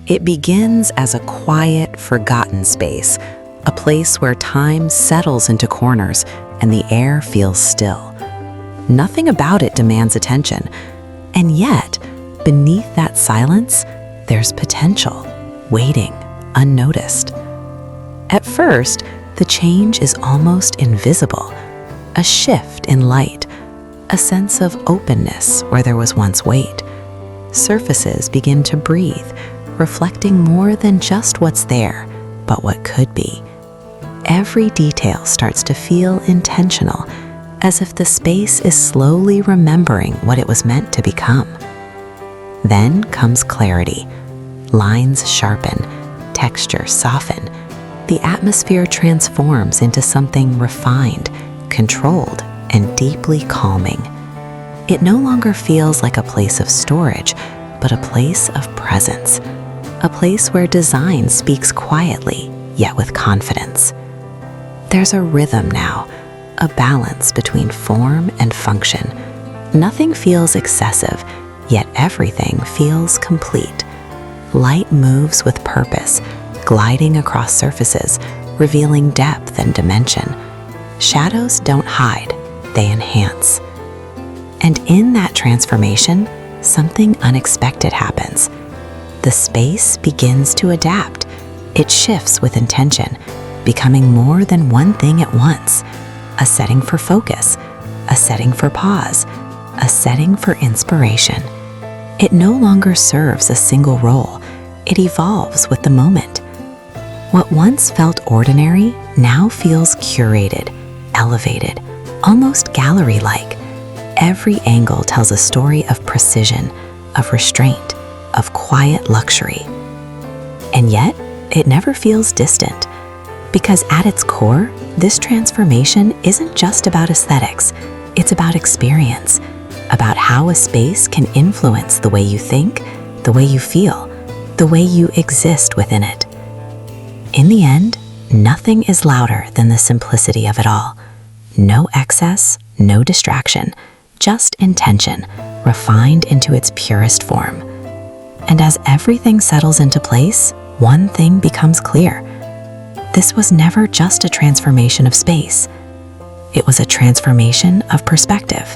It begins as a quiet, forgotten space, a place where time settles into corners and the air feels still. Nothing about it demands attention, and yet, beneath that silence, there's potential, waiting, unnoticed. At first, the change is almost invisible, a shift in light, a sense of openness where there was once weight. Surfaces begin to breathe, reflecting more than just what's there, but what could be. Every detail starts to feel intentional, as if the space is slowly remembering what it was meant to become. Then comes clarity. Lines sharpen, texture soften. The atmosphere transforms into something refined, controlled, and deeply calming. It no longer feels like a place of storage, but a place of presence. A place where design speaks quietly, yet with confidence. There's a rhythm now, a balance between form and function. Nothing feels excessive, yet everything feels complete. Light moves with purpose, gliding across surfaces, revealing depth and dimension. Shadows don't hide, they enhance. And in that transformation, something unexpected happens. The space begins to adapt. It shifts with intention, becoming more than one thing at once. A setting for focus, a setting for pause, a setting for inspiration. It no longer serves a single role. It evolves with the moment. What once felt ordinary now feels curated, elevated, almost gallery-like. Every angle tells a story of precision, of restraint, of quiet luxury. And yet, it never feels distant, because at its core, this transformation isn't just about aesthetics, it's about experience, about how a space can influence the way you think, the way you feel, the way you exist within it. In the end, nothing is louder than the simplicity of it all. No excess, no distraction, just intention, refined into its purest form. And as everything settles into place, one thing becomes clear. This was never just a transformation of space. It was a transformation of perspective.